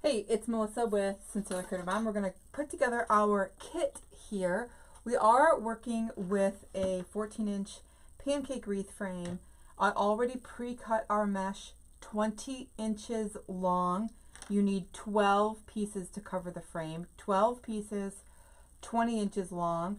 Hey, it's Melissa with Sincerely Creative Mom. We're going to put together our kit here. We are working with a 14-inch pancake wreath frame. I already pre-cut our mesh 20 inches long. You need 12 pieces to cover the frame. 12 pieces, 20 inches long.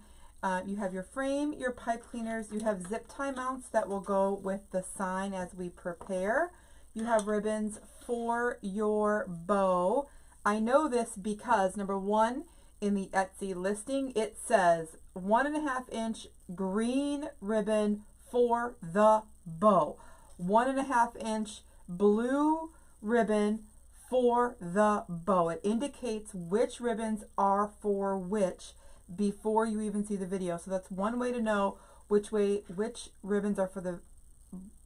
You have your frame, your pipe cleaners. You have zip tie mounts that will go with the sign as we prepare. You have ribbons for your bow. I know this because number one, in the Etsy listing, it says 1.5 inch green ribbon for the bow. 1.5 inch blue ribbon for the bow. It indicates which ribbons are for which before you even see the video. So that's one way to know which ribbons are for the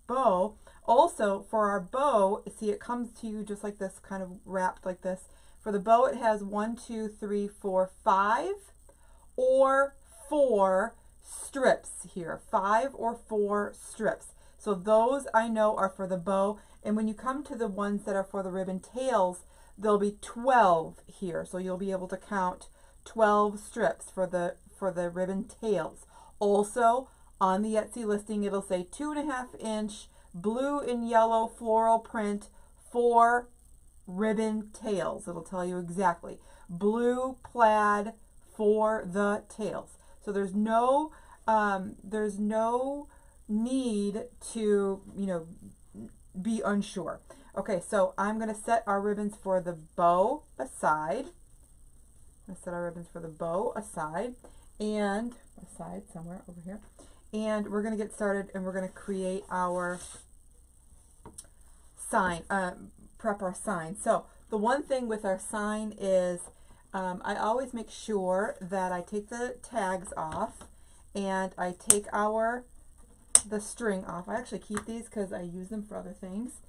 bow. Also, for our bow, see, it comes to you just like this, kind of wrapped like this. For the bow, it has 1, 2, 3, 4, 5 or 4 strips here. 5 or 4 strips. So those I know are for the bow. And when you come to the ones that are for the ribbon tails, there'll be 12 here. So you'll be able to count 12 strips for the ribbon tails. Also, on the Etsy listing, it'll say 2.5 inch blue and yellow floral print for ribbon tails. It'll tell you exactly. Blue plaid for the tails. So there's no need to, be unsure. Okay, so I'm going to set our ribbons for the bow aside. I'm going to set our ribbons for the bow aside and somewhere over here. And we're going to get started and we're going to create our sign, prep our sign. So the one thing with our sign is I always make sure that I take the tags off and I take the string off. I actually keep these because I use them for other things.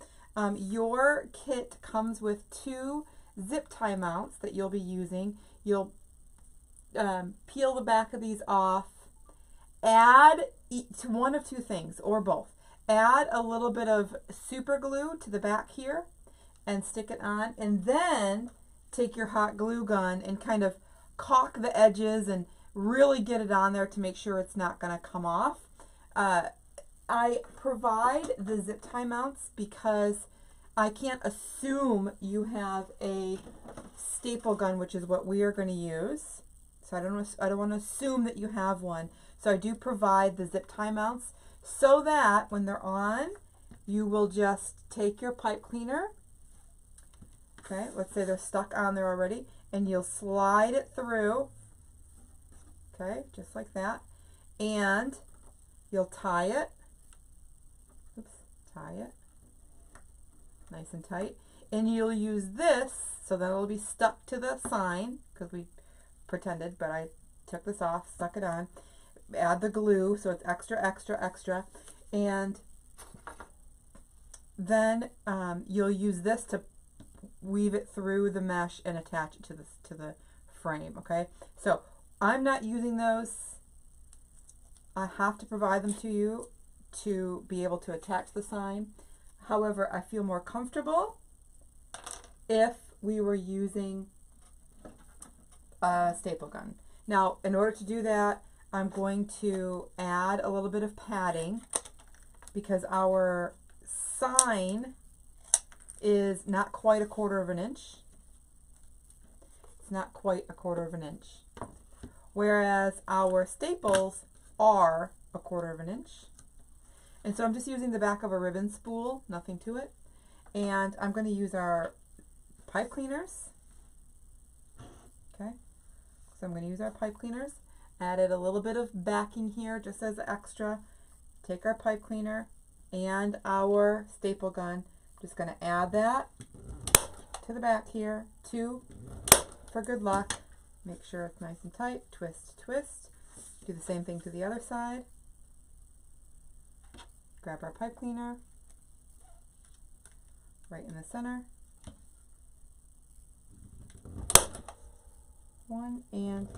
Your kit comes with 2 zip tie mounts that you'll be using. You'll peel the back of these off. Add one of 2 things, or both. Add a little bit of super glue to the back here and stick it on, and then take your hot glue gun and kind of caulk the edges and really get it on there to make sure it's not going to come off. I provide the zip tie mounts because I can't assume you have a staple gun, which is what we are going to use. So I don't want to assume that you have one. So I do provide the zip tie mounts so that when they're on, you will just take your pipe cleaner. Okay, let's say they're stuck on there already, and you'll slide it through. Okay, just like that. And you'll tie it. Oops, tie it. Nice and tight. And you'll use this, so that it'll be stuck to the sign, because we pretended, but I took this off, stuck it on. Add the glue so it's extra, extra, extra. And then you'll use this to weave it through the mesh and attach it to the frame, okay? So I'm not using those. I have to provide them to you to be able to attach the sign. However, I feel more comfortable if we were using a staple gun. Now, in order to do that, I'm going to add a little bit of padding because our sign is not quite 1/4 inch. It's not quite 1/4 inch. Whereas our staples are 1/4 inch. And so I'm just using the back of a ribbon spool, nothing to it. And I'm going to use our pipe cleaners. Okay, so I'm going to use our pipe cleaners. Added a little bit of backing here just as extra. Take our pipe cleaner and our staple gun. Just going to add that to the back here. 2 for good luck. Make sure it's nice and tight. Twist, twist. Do the same thing to the other side. Grab our pipe cleaner right in the center. 1 and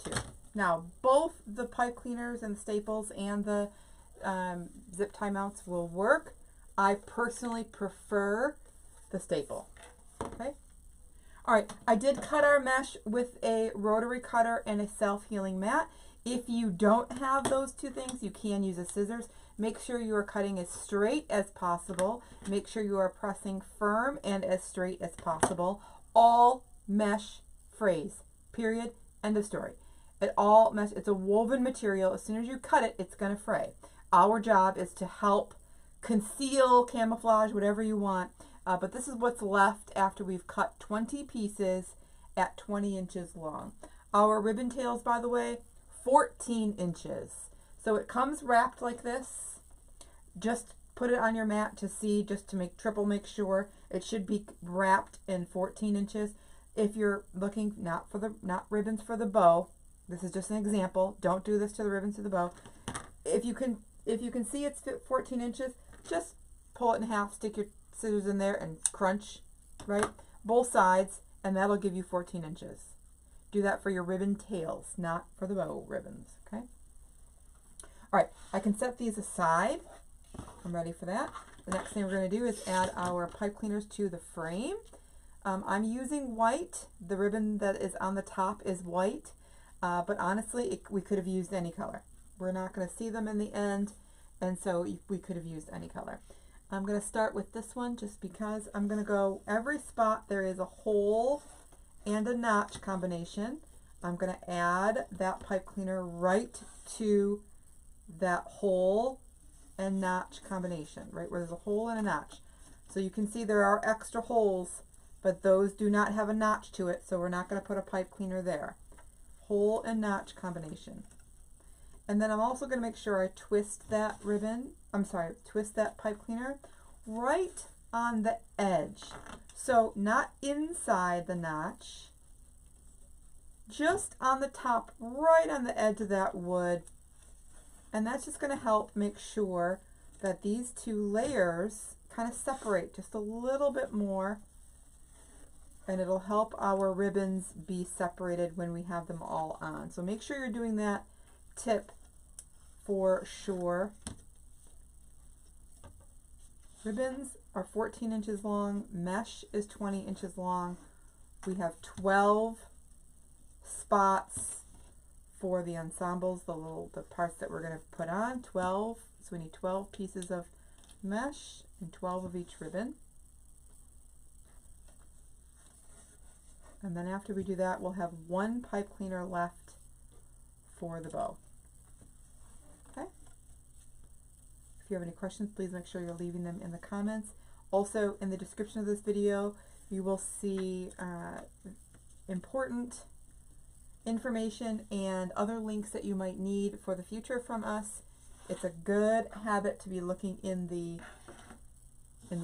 2. Now, both the pipe cleaners and staples and the zip tie mounts will work. I personally prefer the staple. Okay, All right, I did cut our mesh with a rotary cutter and a self-healing mat. If you don't have those two things, you can use a scissors. Make sure you are cutting as straight as possible. Make sure you are pressing firm and as straight as possible. All mesh frays, period, end of story. It all mesh, it's a woven material. As soon as you cut it, it's gonna fray. Our job is to help conceal, camouflage, whatever you want. But this is what's left after we've cut 20 pieces at 20 inches long. Our ribbon tails, by the way, 14 inches. So it comes wrapped like this. Just put it on your mat to see, just to make sure. It should be wrapped in 14 inches. If you're looking not ribbons for the bow, this is just an example. Don't do this to the ribbons to the bow. If you can see it's 14 inches, just pull it in half, stick your scissors in there and crunch, right? Both sides, and that'll give you 14 inches. Do that for your ribbon tails, not for the bow ribbons, okay? All right, I can set these aside. I'm ready for that. The next thing we're going to do is add our pipe cleaners to the frame. I'm using white. The ribbon that is on the top is white, but honestly, we could have used any color. We're not going to see them in the end, and so we could have used any color. I'm going to start with this one just because I'm going to go every spot there is a hole and a notch combination. I'm going to add that pipe cleaner right to that hole and notch combination, right where there's a hole and a notch. So you can see there are extra holes, but those do not have a notch to it, so we're not going to put a pipe cleaner there. Hole and notch combination. And then I'm also going to make sure I twist that twist that pipe cleaner right on the edge. So not inside the notch, just on the top, right on the edge of that wood. And that's just going to help make sure that these two layers kind of separate just a little bit more. And it'll help our ribbons be separated when we have them all on. So make sure you're doing that tip for sure. Ribbons are 14 inches long. Mesh is 20 inches long. We have 12 spots for the ensembles, the parts that we're going to put on. 12. So we need 12 pieces of mesh and 12 of each ribbon. And then after we do that, we'll have one pipe cleaner left for the bow. Okay? If you have any questions, please make sure you're leaving them in the comments. Also, in the description of this video, you will see important information and other links that you might need for the future from us. It's a good habit to be looking in the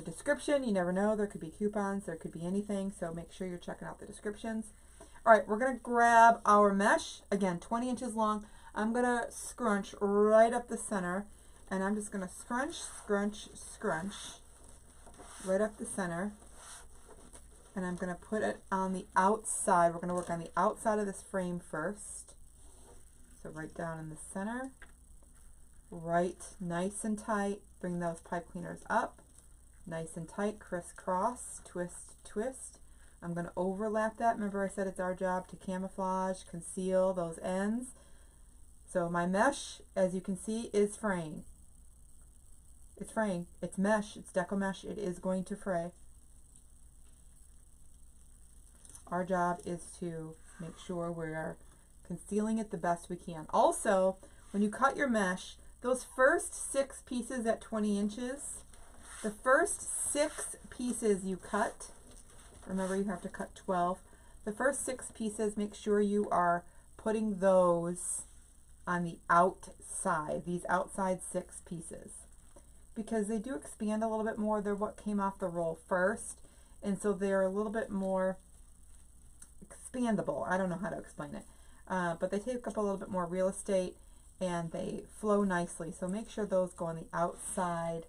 description. You never know, there could be coupons, there could be anything, so make sure you're checking out the descriptions. All right, we're gonna grab our mesh, again, 20 inches long. I'm gonna scrunch right up the center, and I'm just gonna scrunch, scrunch, scrunch right up the center. And I'm gonna put it on the outside. We're gonna work on the outside of this frame first. So right down in the center, right nice and tight, bring those pipe cleaners up. Nice and tight, crisscross, twist, twist. I'm going to overlap that. Remember I said it's our job to camouflage, conceal those ends. So my mesh, as you can see, is fraying. It's fraying. It's mesh. It's deco mesh. It is going to fray. Our job is to make sure we are concealing it the best we can. Also, when you cut your mesh, those first 6 pieces at 20 inches, the first 6 pieces you cut, remember you have to cut 12, the first 6 pieces, make sure you are putting those on the outside, these outside 6 pieces, because they do expand a little bit more. They're what came off the roll first, and so they're a little bit more expandable. I don't know how to explain it, but they take up a little bit more real estate and they flow nicely. So make sure those go on the outside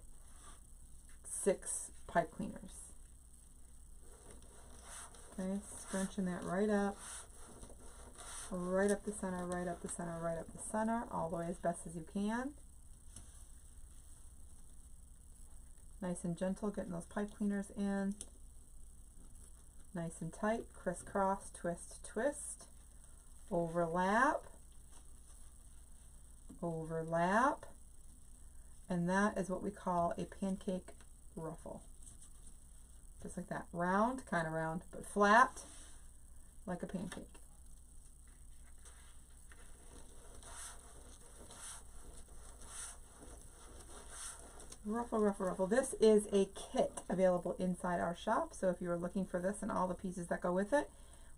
6 pipe cleaners. Okay, scrunching that right up the center, right up the center, right up the center, all the way as best as you can. Nice and gentle, getting those pipe cleaners in. Nice and tight, crisscross, twist, twist, overlap, overlap, and that is what we call a pancake ruffle. Just like that, round, kind of round, but flat, like a pancake. Ruffle, ruffle, ruffle. This is a kit available inside our shop, so if you were looking for this and all the pieces that go with it,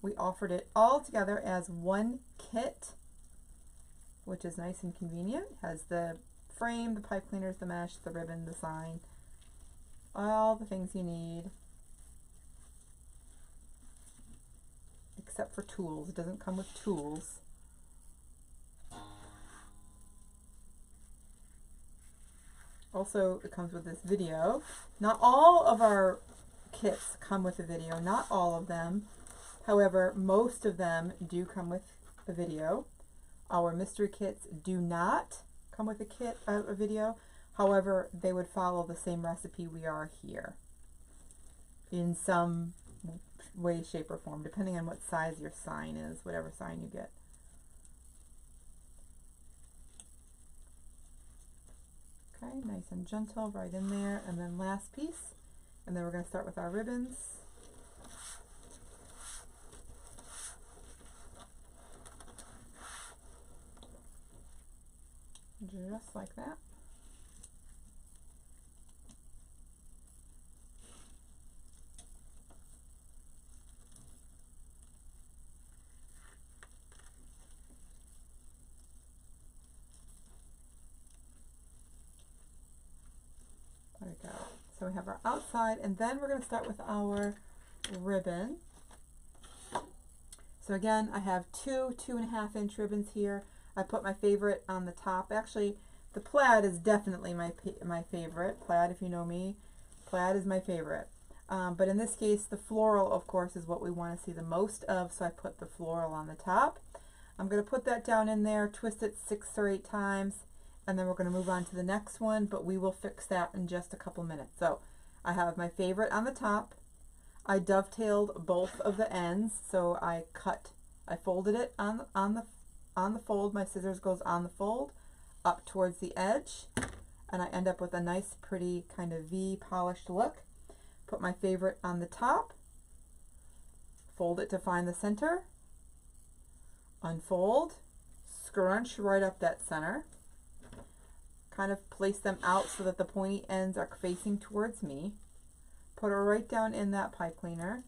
we offered it all together as one kit, which is nice and convenient. It has the frame, the pipe cleaners, the mesh, the ribbon, the sign, all the things you need, except for tools. It doesn't come with tools. Also, it comes with this video. Not all of our kits come with a video, not all of them. However, most of them do come with a video. Our mystery kits do not come with a video. However, they would follow the same recipe we are here in some way, shape, or form, depending on what size your sign is, whatever sign you get. Okay, nice and gentle right in there, and then last piece, and then we're going to start with our ribbons. Just like that. There we go. So we have our outside, and then we're going to start with our ribbon. So again, I have two 2.5 inch ribbons here. I put my favorite on the top. Actually, the plaid is definitely my favorite. Plaid, if you know me, plaid is my favorite. But in this case, the floral, of course, is what we want to see the most of, so I put the floral on the top. I'm going to put that down in there, twist it 6 or 8 times, and then we're going to move on to the next one, but we will fix that in just a couple minutes. So I have my favorite on the top. I dovetailed both of the ends, so I folded it on the fold. My scissors goes on the fold up towards the edge, and I end up with a nice pretty kind of V polished look. Put my favorite on the top, fold it to find the center, unfold, scrunch right up that center, kind of place them out so that the pointy ends are facing towards me, put it right down in that pipe cleaner,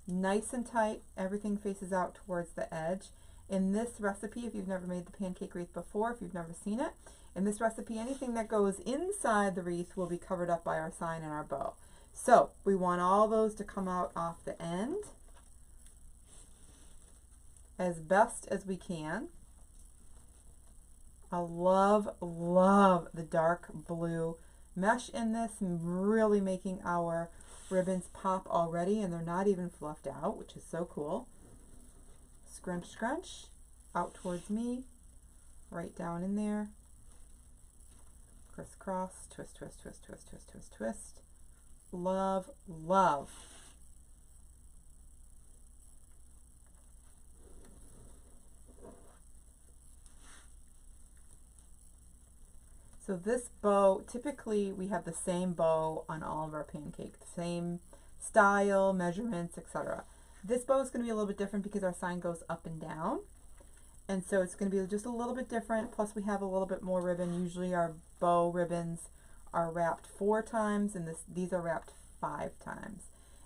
nice and tight, everything faces out towards the edge. In this recipe, if you've never made the pancake wreath before, if you've never seen it, in this recipe, anything that goes inside the wreath will be covered up by our sign and our bow. So we want all those to come out off the end as best as we can. I love, love the dark blue mesh in this, really making our ribbons pop already, and they're not even fluffed out, which is so cool. Scrunch, scrunch, out towards me, right down in there, crisscross, twist, twist, twist, twist, twist, twist, twist. Love, love. So this bow, typically we have the same bow on all of our pancakes, same style, measurements, etc. This bow is going to be a little bit different because our sign goes up and down, and so it's going to be just a little bit different. Plus we have a little bit more ribbon. Usually our bow ribbons are wrapped 4 times, and these are wrapped 5 times,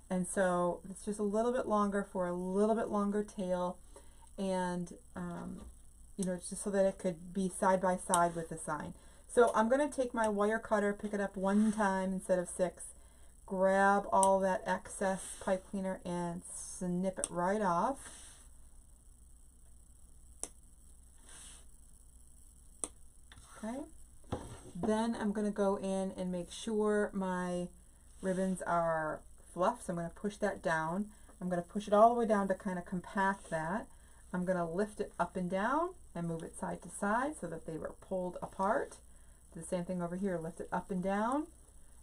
and so it's just a little bit longer for a little bit longer tail, and you know, just so that it could be side by side with the sign. So I'm going to take my wire cutter, pick it up 1 time instead of 6, grab all that excess pipe cleaner and snip it right off. Okay. Then I'm going to go in and make sure my ribbons are fluffed. So I'm going to push that down. I'm going to push it all the way down to kind of compact that. I'm going to lift it up and down and move it side to side so that they were pulled apart. Do the same thing over here. Lift it up and down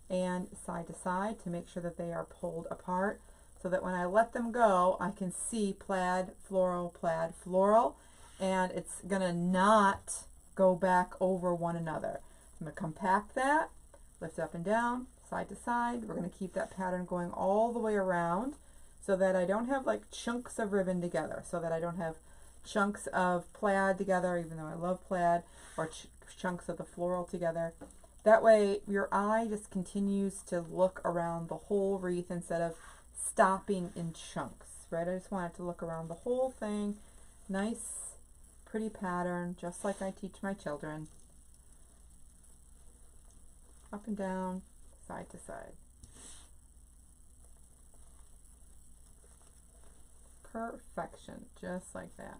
and side to side to make sure that they are pulled apart so that when I let them go, I can see plaid, floral, and it's gonna not go back over one another. I'm gonna compact that, lift up and down, side to side. We're gonna keep that pattern going all the way around so that I don't have like chunks of ribbon together, so that I don't have chunks of plaid together, even though I love plaid, or chunks of the floral together. That way your eye just continues to look around the whole wreath instead of stopping in chunks, right? I just want it to look around the whole thing. Nice, pretty pattern, just like I teach my children. Up and down, side to side. Perfection, just like that.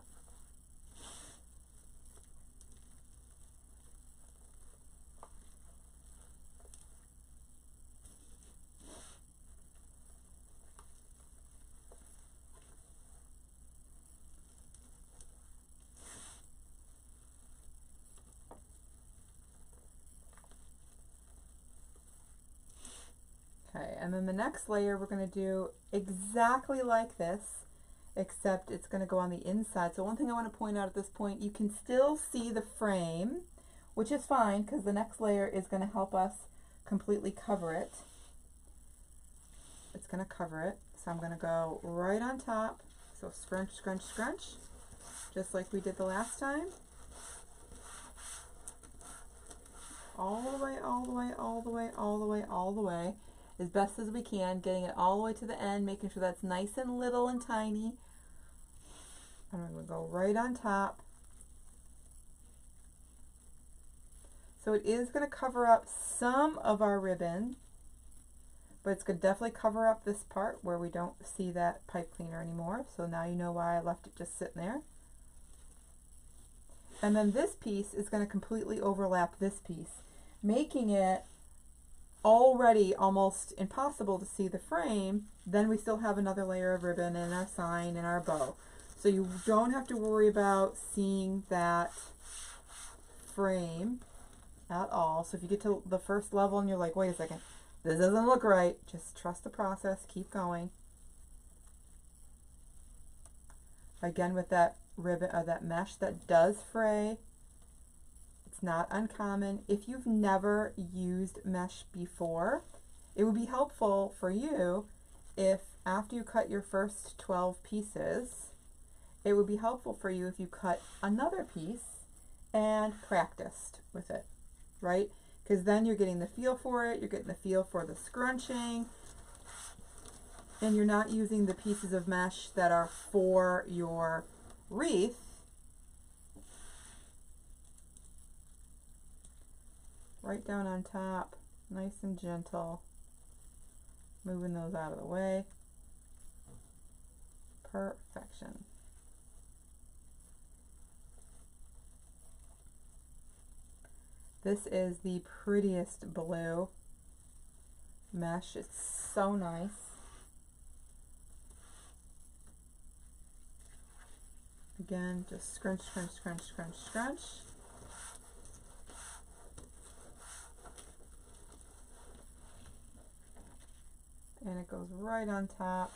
Okay, and then the next layer we're going to do exactly like this, except it's going to go on the inside. So one thing I want to point out at this point, you can still see the frame, which is fine because the next layer is going to help us completely cover it. It's going to cover it. So I'm going to go right on top. So scrunch, scrunch, scrunch, just like we did the last time. All the way, all the way, all the way, all the way, all the way, as best as we can, getting it all the way to the end, making sure that's nice and little and tiny. And I'm going to go right on top. So it is going to cover up some of our ribbon, but it's going to definitely cover up this part where we don't see that pipe cleaner anymore. So now you know why I left it just sitting there. And then this piece is going to completely overlap this piece, making it already almost impossible to see the frame. Then we still have another layer of ribbon and our sign and our bow. So you don't have to worry about seeing that frame at all. So if you get to the first level and you're like, wait a second, this doesn't look right, just trust the process, keep going. Again, with that ribbon or that mesh that does fray, it's not uncommon. If you've never used mesh before, it would be helpful for you if after you cut your first 12 pieces, it would be helpful for you if you cut another piece and practiced with it, right? Because then you're getting the feel for it, you're getting the feel for the scrunching, and you're not using the pieces of mesh that are for your wreath. Right down on top, nice and gentle, moving those out of the way. Perfection. This is the prettiest blue mesh. It's so nice. Again, just scrunch, scrunch, scrunch, scrunch, scrunch. And it goes right on top.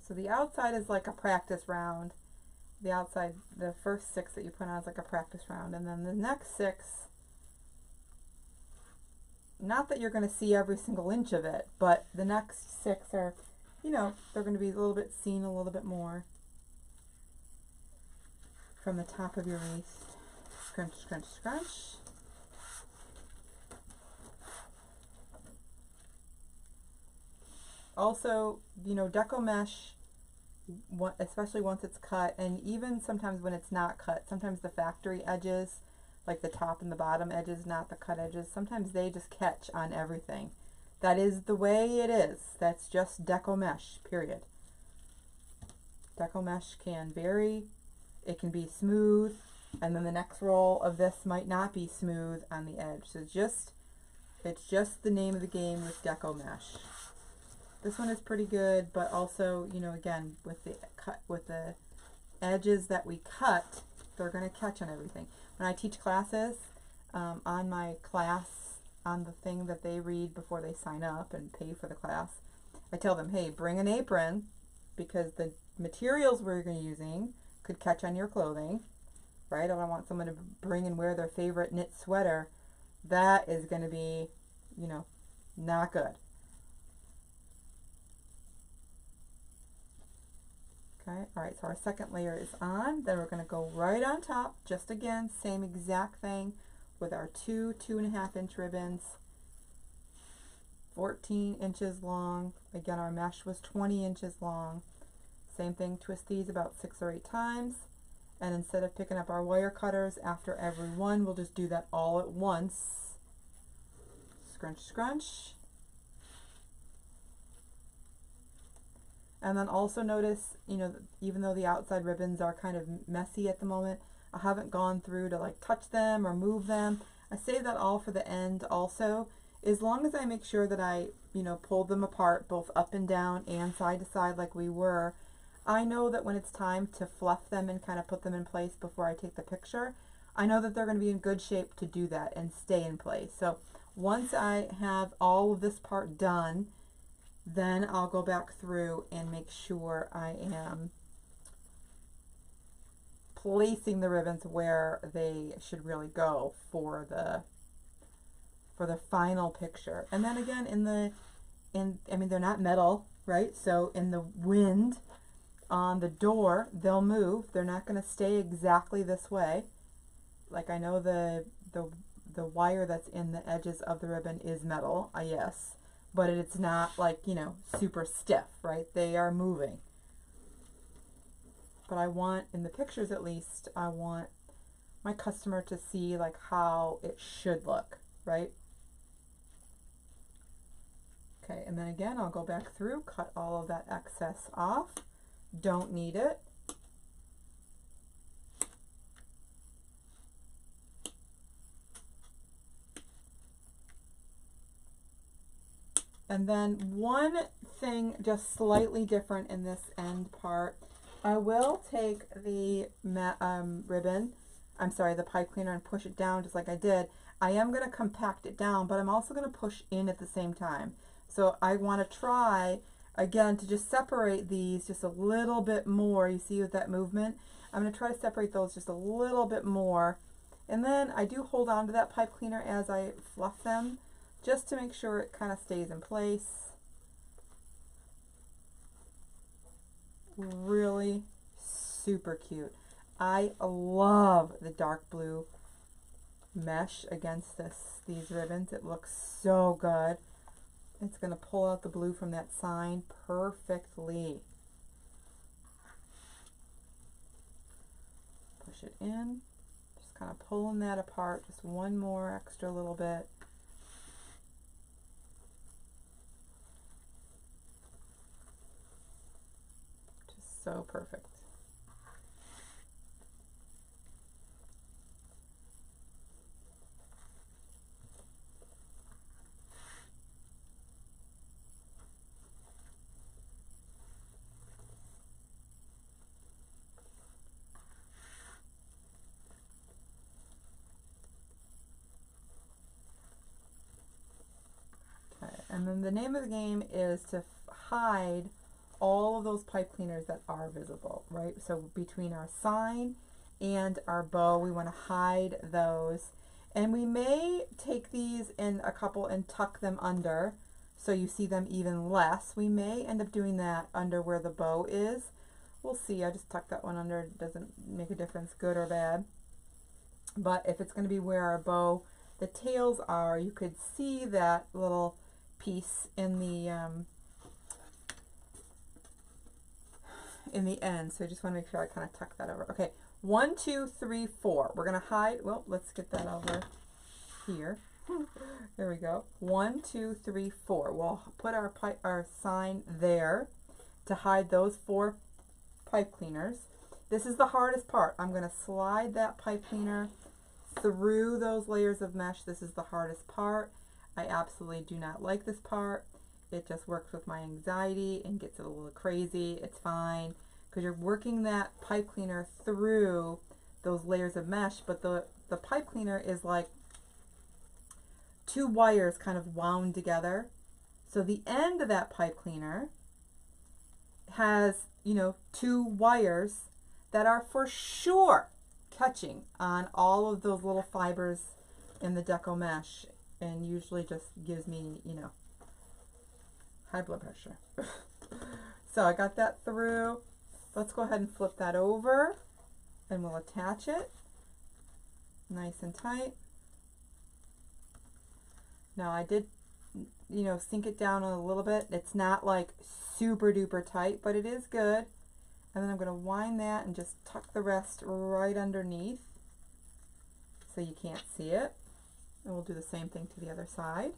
So the outside is like a practice round. The outside, the first 6 that you put on is like a practice round. And then the next 6, not that you're going to see every single inch of it, but the next 6 are, you know, they're going to be a little bit seen a little bit more from the top of your wreath. Scrunch, scrunch, scrunch. Also, you know, deco mesh, especially once it's cut, and even sometimes when it's not cut, sometimes the factory edges, like the top and the bottom edges, not the cut edges, sometimes they just catch on everything. That is the way it is. That's just deco mesh, period. Deco mesh can vary. It can be smooth, and then the next roll of this might not be smooth on the edge. So it's just the name of the game with deco mesh. This one is pretty good, but also, you know, again, with the edges that we cut, they're going to catch on everything. when I teach classes, on my class, on the thing that they read before they sign up and pay for the class, I tell them, hey, bring an apron because the materials we're using could catch on your clothing, right? I don't want someone to bring and wear their favorite knit sweater. That is going to be, you know, not good. Okay, all right, so our second layer is on. Then we're going to go right on top, just again, same exact thing with our 2.5 inch ribbons, 14 inches long. Again, our mesh was 20 inches long. Same thing, twist these about 6 or 8 times. And instead of picking up our wire cutters after every one, we'll just do that all at once. Scrunch, scrunch. And then also notice, you know, even though the outside ribbons are kind of messy at the moment, I haven't gone through to like touch them or move them. I save that all for the end also. As long as I make sure that I, you know, pulled them apart both up and down and side to side like we were, I know that when it's time to fluff them and kind of put them in place before I take the picture, I know that they're going to be in good shape to do that and stay in place. So once I have all of this part done, then I'll go back through and make sure I am placing the ribbons where they should really go for the final picture. And then again, I mean, they're not metal, right? So in the wind on the door, they'll move. They're not going to stay exactly this way. Like, I know the wire that's in the edges of the ribbon is metal, yes, but it's not like, you know, super stiff, right? They are moving. But I want, in the pictures at least, I want my customer to see like how it should look, right? Okay, and then again, I'll go back through, cut all of that excess off. Don't need it. And then one thing just slightly different in this end part, I will take the ribbon, the pipe cleaner, and push it down just like I did. I am going to compact it down, but I'm also going to push in at the same time. So I want to try, again, to just separate these just a little bit more. You see with that movement? I'm going to try to separate those just a little bit more. And then I do hold on to that pipe cleaner as I fluff them, just to make sure it kind of stays in place. Really super cute. I love the dark blue mesh against these ribbons. It looks so good. It's going to pull out the blue from that sign perfectly. Push it in, just kind of pulling that apart, just one more extra little bit. Just so perfect. And then the name of the game is to hide all of those pipe cleaners that are visible, right? So between our sign and our bow, we want to hide those. And we may take these in a couple and tuck them under so you see them even less. We may end up doing that under where the bow is. We'll see. I just tucked that one under. It doesn't make a difference, good or bad. But if it's going to be where our bow, the tails are, you could see that little piece in the end. So I just want to make sure I kind of tuck that over. Okay, 1, 2, 3, 4. We're going to hide. Well, let's get that over here. There we go. 1, 2, 3, 4. We'll put our sign there to hide those 4 pipe cleaners. This is the hardest part. I'm going to slide that pipe cleaner through those layers of mesh. This is the hardest part. I absolutely do not like this part. It just works with my anxiety and gets it a little crazy. It's fine because you're working that pipe cleaner through those layers of mesh, but the the pipe cleaner is like two wires kind of wound together. So the end of that pipe cleaner has, you know, two wires that are for sure catching on all of those little fibers in the deco mesh, and usually just gives me, you know, high blood pressure. So I got that through. Let's go ahead and flip that over and we'll attach it nice and tight. Now I did, you know, sink it down a little bit. It's not like super duper tight, but it is good. And then I'm going to wind that and just tuck the rest right underneath so you can't see it. And we'll do the same thing to the other side.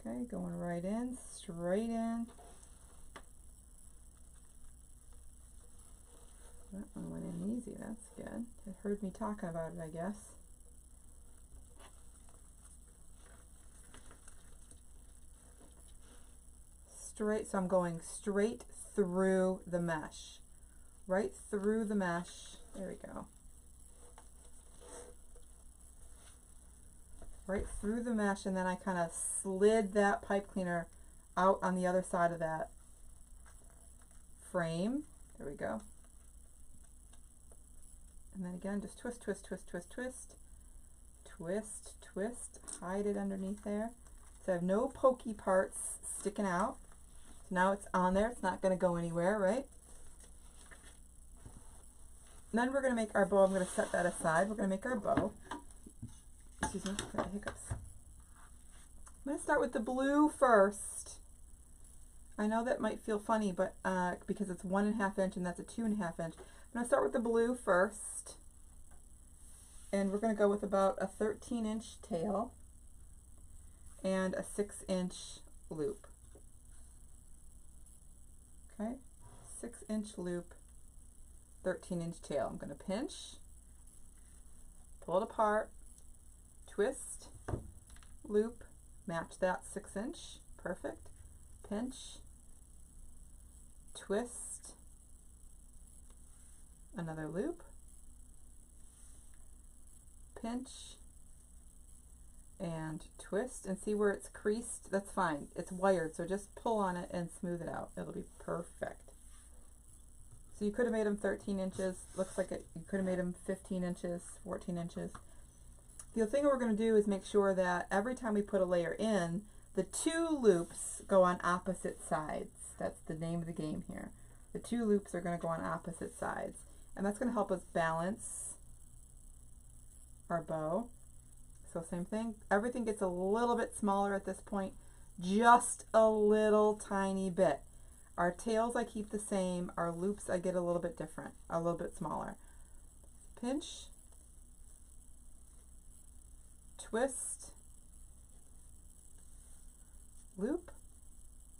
Okay, going right in, straight in. That one went in easy, that's good. It heard me talking about it, I guess. Straight, so I'm going straight through the mesh. Right through the mesh. There we go. Right through the mesh, and then I kind of slid that pipe cleaner out on the other side of that frame. There we go. And then again, just twist, twist, twist, twist, twist, twist, twist, hide it underneath there. So I have no pokey parts sticking out. So now it's on there, it's not going to go anywhere, right? And then we're going to make our bow. I'm going to set that aside. We're going to make our bow. Excuse me, got the hiccups. I'm going to start with the blue first. I know that might feel funny, but because it's 1.5 inch and that's a 2.5 inch. I'm going to start with the blue first. And we're going to go with about a 13-inch tail and a 6-inch loop. Okay, 6-inch loop, 13-inch tail. I'm going to pinch, pull it apart, twist, loop, match that 6-inch, perfect, pinch, twist, another loop, pinch, and twist, and see where it's creased? That's fine. It's wired, so just pull on it and smooth it out. It'll be perfect. So you could have made them 13 inches. Looks like you could have made them 15 inches, 14 inches. The other thing we're going to do is make sure that every time we put a layer in, the two loops go on opposite sides. That's the name of the game here. The two loops are going to go on opposite sides. And that's going to help us balance our bow. So same thing, everything gets a little bit smaller at this point, just a little tiny bit. Our tails I keep the same, our loops I get a little bit different, a little bit smaller. Pinch, twist, loop,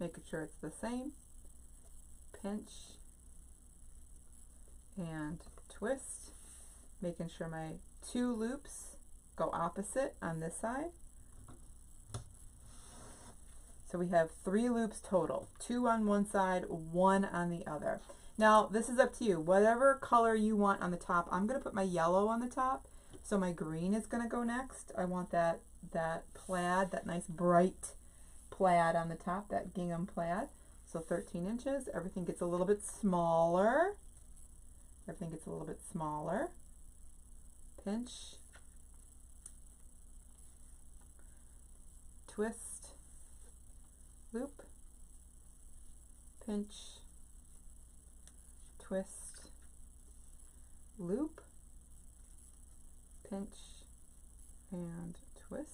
making sure it's the same, pinch, and twist, making sure my two loops go opposite on this side. So we have 3 loops total, 2 on one side, 1 on the other. Now this is up to you, whatever color you want on the top. I'm going to put my yellow on the top, so my green is going to go next. I want that plaid, that nice bright plaid on the top, that gingham plaid. So 13 inches, everything gets a little bit smaller. Everything gets a little bit smaller. Pinch, twist, loop, pinch, twist, loop, pinch, and twist.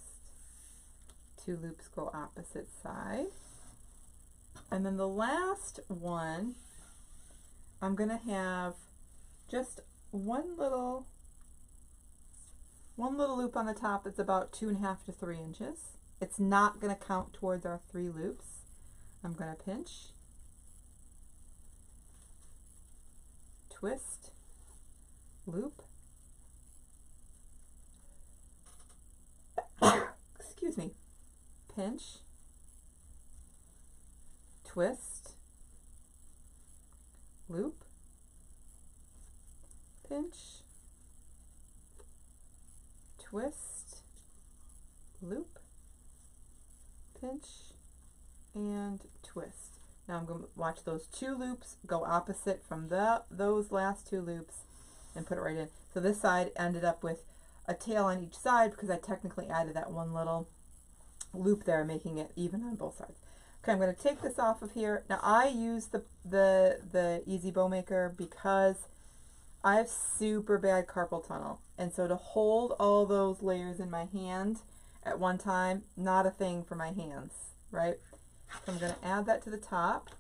2 loops go opposite side. And then the last one, I'm going to have just one little loop on the top that's about 2.5 to 3 inches. It's not going to count towards our 3 loops. I'm going to pinch, twist, loop, excuse me, pinch, twist, loop, pinch, twist, loop, pinch, and twist. Now I'm going to watch those 2 loops go opposite from those last 2 loops and put it right in. So this side ended up with a tail on each side because I technically added that one little loop there, making it even on both sides. Okay, I'm going to take this off of here. Now I use the Easy Bow Maker because I have super bad carpal tunnel, and so to hold all those layers in my hand at one time, not a thing for my hands, right? So I'm going to add that to the top.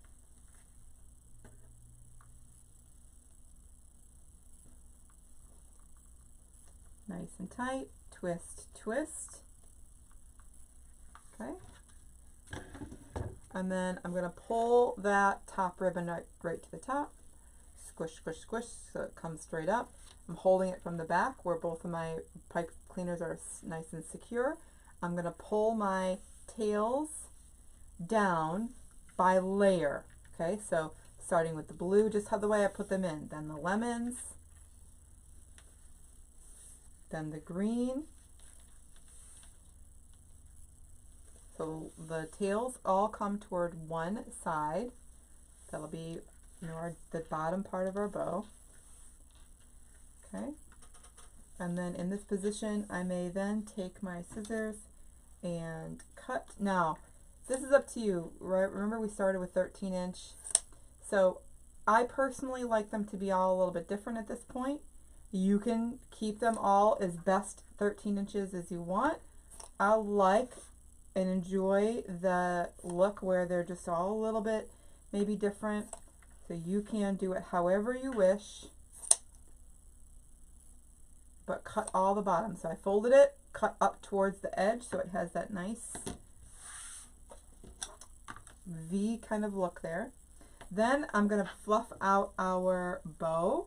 Nice and tight, twist, twist. Okay. And then I'm going to pull that top ribbon right to the top. Squish, squish, squish, so it comes straight up. I'm holding it from the back where both of my pipe cleaners are nice and secure. I'm going to pull my tails down by layer. Okay, so starting with the blue, just how the way I put them in. Then the lemons. Then the green. So the tails all come toward one side. That'll be, you know, the bottom part of our bow. Okay. And then in this position, I may then take my scissors and cut. Now, this is up to you, right? Remember we started with 13-inch. So I personally like them to be all a little bit different at this point. You can keep them all as best 13 inches as you want. I like and enjoy the look where they're just all a little bit maybe different. So you can do it however you wish, but cut all the bottom. So I folded it, cut up towards the edge so it has that nice V kind of look there. Then I'm going to fluff out our bow,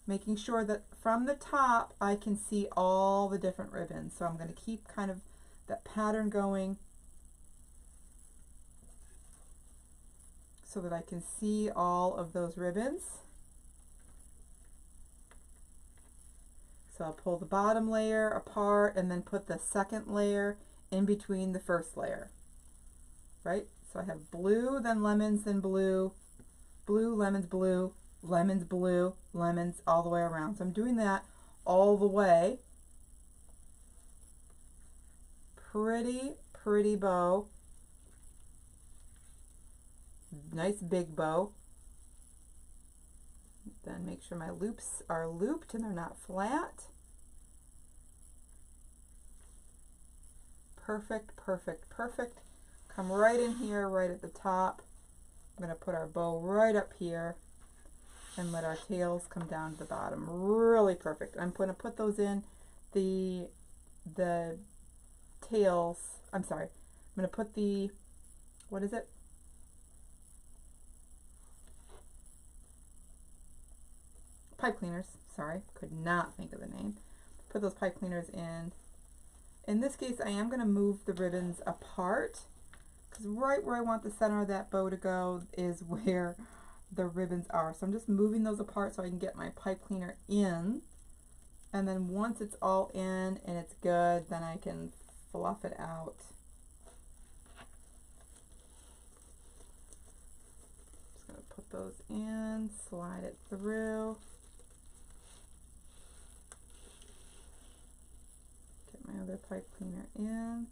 making sure that from the top I can see all the different ribbons. So I'm going to keep kind of that pattern going so that I can see all of those ribbons. So I'll pull the bottom layer apart and then put the second layer in between the first layer, right? So I have blue, then lemons, then blue, blue, lemons, blue, lemons, blue, lemons, all the way around. So I'm doing that all the way. Pretty, pretty bow. Nice big bow. Then make sure my loops are looped and they're not flat. Perfect, perfect, perfect. Come right in here, right at the top. I'm going to put our bow right up here and let our tails come down to the bottom. Really perfect. I'm going to put those in the tails. I'm sorry. I'm going to put the, what is it? Pipe cleaners. Sorry, could not think of the name. Put those pipe cleaners in. In this case, I am going to move the ribbons apart because right where I want the center of that bow to go is where the ribbons are. So I'm just moving those apart so I can get my pipe cleaner in. And then once it's all in and it's good, then I can fluff it out. Just going to put those in, slide it through. Get my other pipe cleaner in.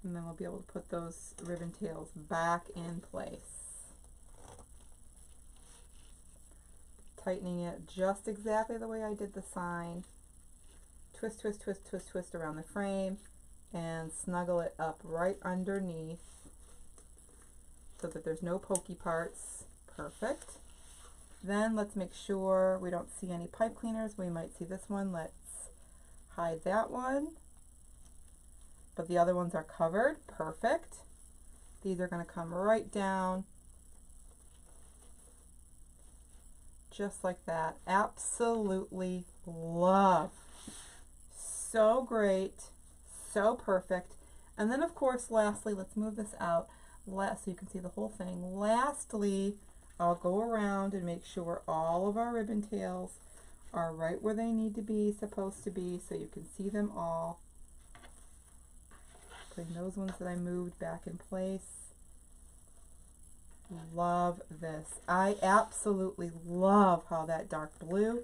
And then we'll be able to put those ribbon tails back in place. Tightening it just exactly the way I did the sign. Twist, twist, twist, twist, twist around the frame and snuggle it up right underneath so that there's no pokey parts. Perfect. Then let's make sure we don't see any pipe cleaners. We might see this one. Let's hide that one. But the other ones are covered. Perfect. These are going to come right down. Just like that. Absolutely love. So great. So perfect. And then of course, lastly, let's move this out so you can see the whole thing. Lastly, I'll go around and make sure all of our ribbon tails are right where they need to be, supposed to be, so you can see them all. Putting those ones that I moved back in place. Love this. I absolutely love how that dark blue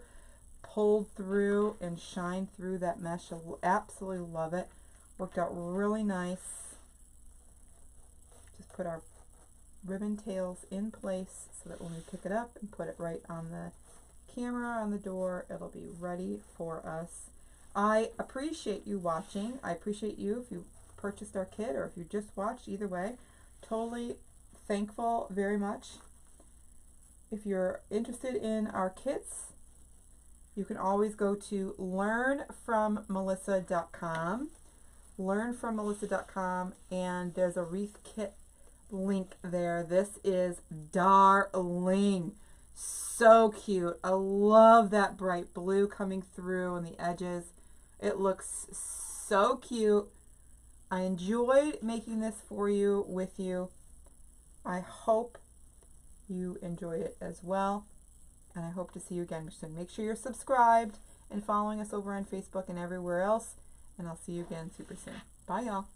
pulled through and shined through that mesh. I absolutely love it. Worked out really nice. Just put our ribbon tails in place so that when we pick it up and put it right on the camera on the door, it'll be ready for us. I appreciate you watching. I appreciate you if you purchased our kit or if you just watched. Either way, totally thankful very much. If you're interested in our kits, you can always go to learnfrommelissa.com, learnfrommelissa.com, and there's a wreath kit link there. This is darling. So cute. I love that bright blue coming through on the edges. It looks so cute. I enjoyed making this for you, with you. I hope you enjoyed it as well. And I hope to see you again soon. Make sure you're subscribed and following us over on Facebook and everywhere else. And I'll see you again super soon. Bye, y'all.